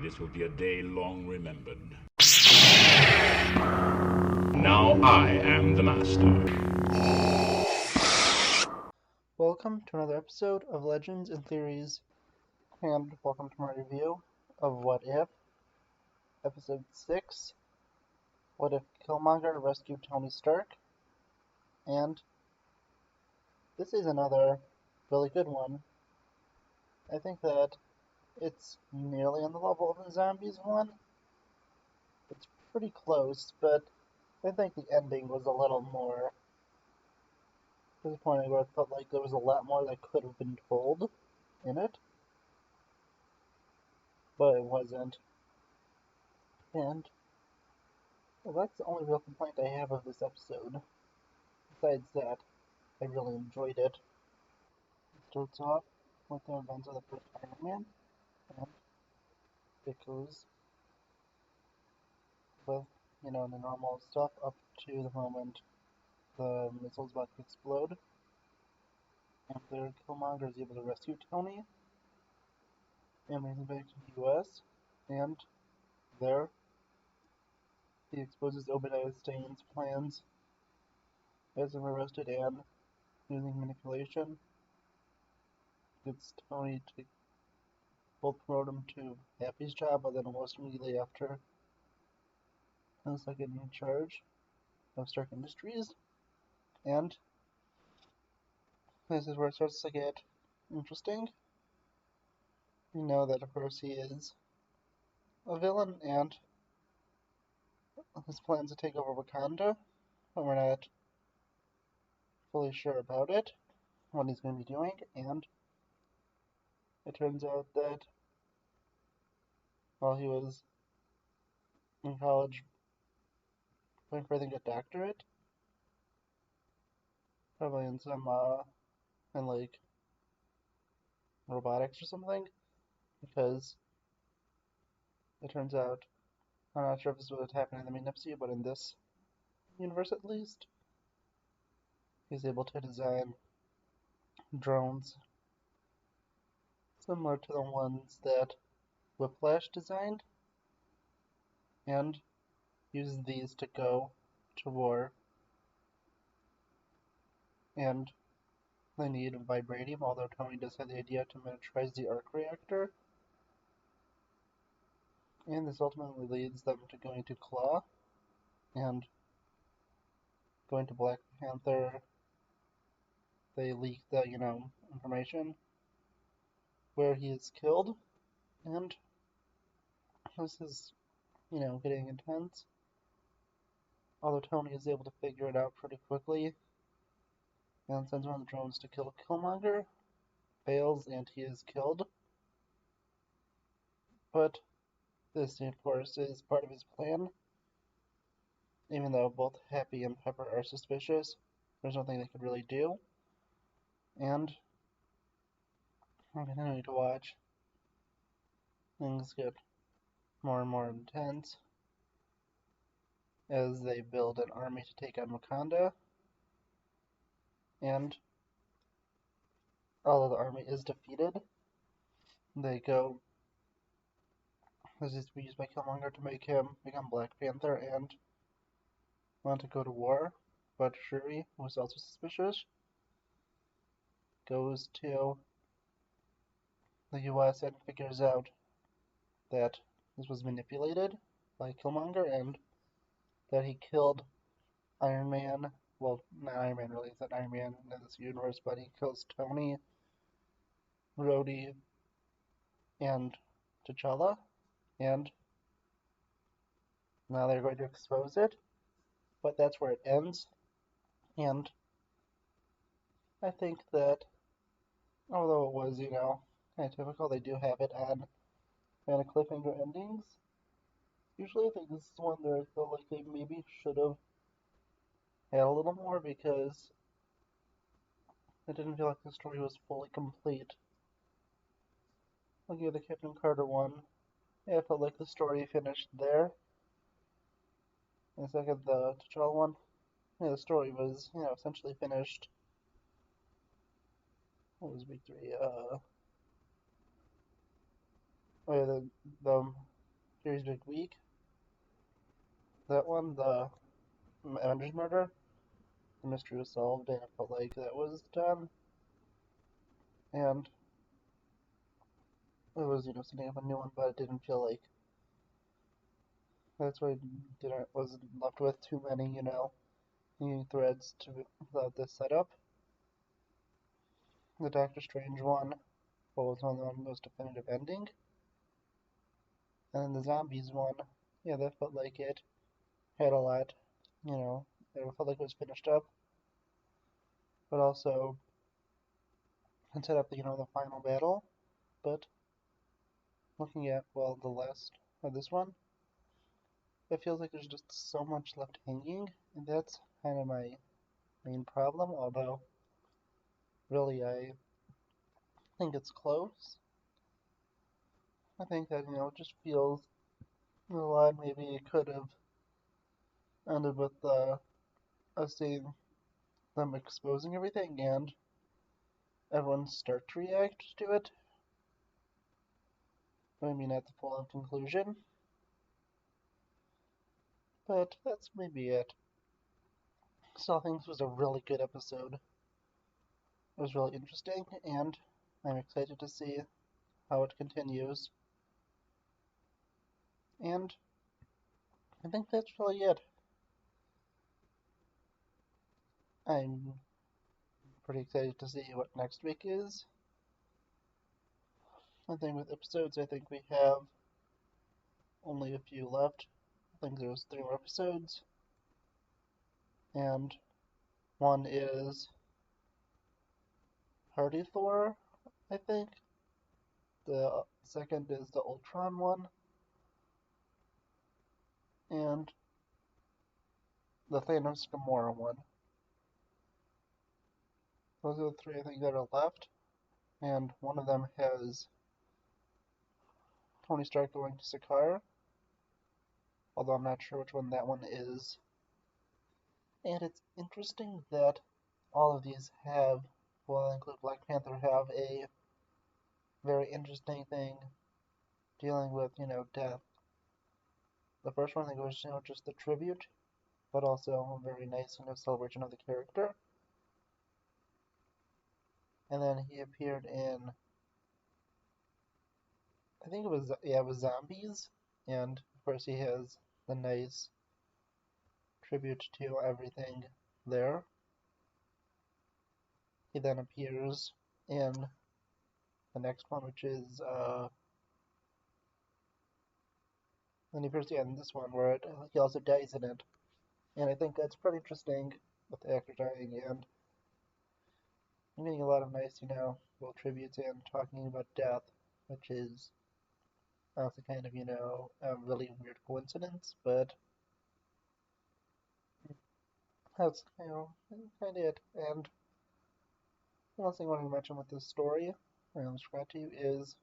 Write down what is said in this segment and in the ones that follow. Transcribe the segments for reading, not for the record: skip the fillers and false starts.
This will be a day long remembered. Now I am the master. Welcome to another episode of Legends and Theories, and welcome to my review of What If, Episode 6, What If Killmonger Rescued Tony Stark, and this is another really good one. I think that it's nearly on the level of the Zombies one. It's pretty close, but I think the ending was a little more disappointing, where I felt like there was a lot more that could have been told in it, but it wasn't. And well, that's the only real complaint I have of this episode. Besides that, I really enjoyed it. It starts off with the events of the first Iron Man, and it goes with, the normal stuff up to the moment the missile's about to explode. And there, Killmonger is able to rescue Tony and brings him back to the US. And there, he exposes Obadiah Stane's plans, has him arrested, and using manipulation, gets Tony to both promote him to Happy's job, but then almost immediately after, as second in charge of Stark Industries. And this is where it starts to get interesting. We know that, of course, he is a villain, and his plans to take over Wakanda, but we're not fully sure about it, what he's going to be doing, and it turns out that while he was in college going for, I think, a doctorate, probably in some, in like robotics or something, because it turns out, I'm not sure if this would happen in the main MCU, but in this universe at least, he's able to design drones similar to the ones that Whiplash designed, and uses these to go to war. And they need vibranium, although Tony does have the idea to miniaturize the arc reactor. And this ultimately leads them to going to Claw and going to Black Panther. They leak the, information where he is killed, and this is, getting intense. Although Tony is able to figure it out pretty quickly and sends one of the drones to kill Killmonger, fails, and he is killed. But this, of course, is part of his plan. Even though both Happy and Pepper are suspicious, there's nothing they could really do. And I'm continuing to watch. Things get more and more intense as they build an army to take on Wakanda. And although the army is defeated, they go. This is to be used by Killmonger to make him become Black Panther and want to go to war. But Shuri, who is also suspicious, goes to the US and figures out that this was manipulated by Killmonger and that he killed Iron Man. Well, not Iron Man really, it's not Iron Man in this universe, but he kills Tony, Rhodey, and T'Challa, and now they're going to expose it, but that's where it ends. And I think that, although it was, kind of typical, they do have it on kind of cliffhanger endings. Usually I think this is one that I feel like they maybe should have had a little more, because I didn't feel like the story was fully complete. Looking at the Captain Carter one, I felt like the story finished there. And the second, the T'Challa one, the story was, essentially finished. What was week 3? Oh yeah, the Fury's Big Week. That one, the Avengers murder, the mystery was solved, and it felt like that was done. And it was, setting up a new one, but it didn't feel like that's why I wasn't left with too many, new threads to without this setup. The Doctor Strange one was one of the most definitive ending. And then the zombies one, yeah, that felt like it had a lot, it felt like it was finished up, but also and set up the final battle. But looking at the last of this one, it feels like there's just so much left hanging, and that's kind of my main problem. Although really, I think it's close. I think that it just feels a lot. Maybe it could have ended with us seeing them exposing everything and everyone start to react to it. I mean, at the full conclusion. But that's maybe it. So I think this was a really good episode. It was really interesting, and I'm excited to see how it continues. And I think that's really it. I'm pretty excited to see what next week is. I think with episodes, I think we have only a few left. I think there's 3 more episodes. And one is Hardy Thor, I think. The second is the Ultron one. And the Thanos Gamora one. Those are the 3 I think that are left. And one of them has Tony Stark going to Sakaar, although I'm not sure which one that one is. And it's interesting that all of these have, well, include Black Panther, have a very interesting thing dealing with, death. The first one, I think, was, just the tribute, but also a very nice, celebration of the character. And then he appeared in, I think it was Zombies, and of course he has the nice tribute to everything there. He then appears in the next one, which is, then he appears in this one where he also dies in it. And I think that's pretty interesting with the actor dying, and I'm getting a lot of nice, little tributes and talking about death, which is also kind of, a really weird coincidence, but that's, kind of it. And the last thing I wanted to mention with this story, I forgot to, is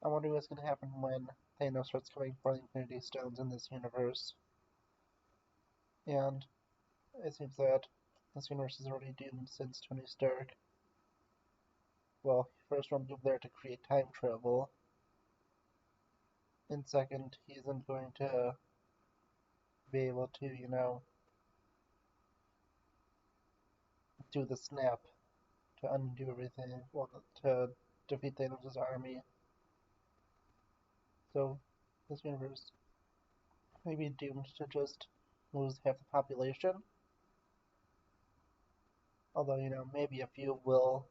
I'm wondering what's going to happen when Thanos starts coming for the Infinity Stones in this universe. And it seems that this universe is already doomed since Tony Stark, well, first from there to create time travel, and second, he isn't going to be able to, do the snap to undo everything, well, to defeat Thanos' army. So, this universe may be doomed to just lose half the population. Although, maybe a few will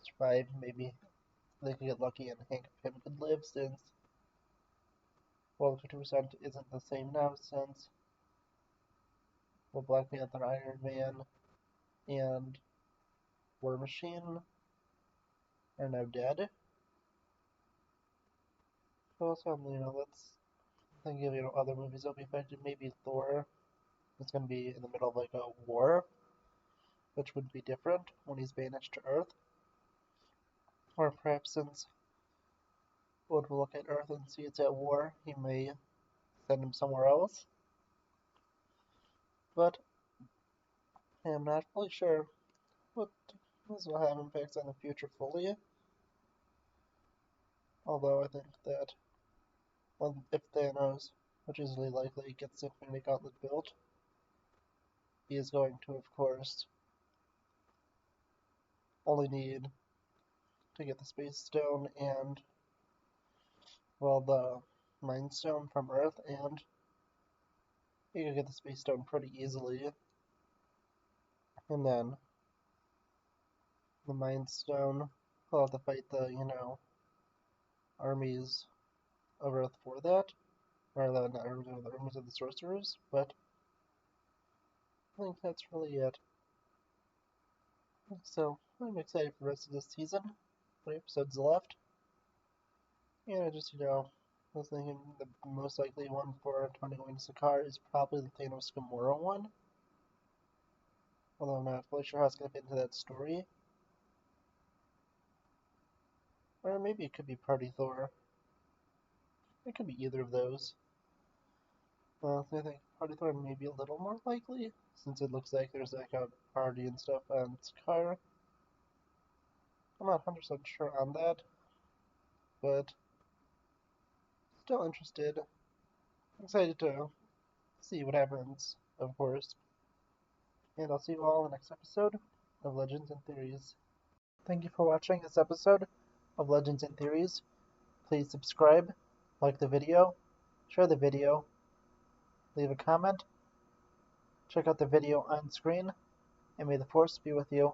survive. Maybe they could get lucky and Hank Pym could live, since, well, 50% isn't the same now, since, well, Black Panther, Iron Man, and War Machine are now dead. So also, let's think of, other movies that'll be affected. Maybe Thor is going to be in the middle of, like, a war, which would be different when he's banished to Earth. Or perhaps since Wood will look at Earth and see it's at war, he may send him somewhere else. But I'm not fully sure what this will have impacts on the future fully. Although I think that Well, if Thanos, which is really likely, gets the Infinity Gauntlet built, he is going to, of course, only need to get the Space Stone and, well, the Mind Stone from Earth, and he can get the Space Stone pretty easily. And then the Mind Stone, he'll have to fight the, armies of Earth for that. Or the, not armies, the armies of the sorcerers, but I think that's really it. So, I'm excited for the rest of this season. 20 episodes left. And I just, I was thinking the most likely one for Tony going to Sakaar is probably the Thanos Gamora one. Although I'm not fully sure how it's going to fit into that story. Or maybe it could be Party Thor. It could be either of those. Well, I think Party Thor may be a little more likely, since it looks like there's like a party and stuff on Sakaar. I'm not 100% sure on that, but still interested. Excited to see what happens, of course. And I'll see you all in the next episode of Legends and Theories. Thank you for watching this episode of Legends and Theories. Please subscribe, like the video, share the video, leave a comment, check out the video on screen, and may the Force be with you.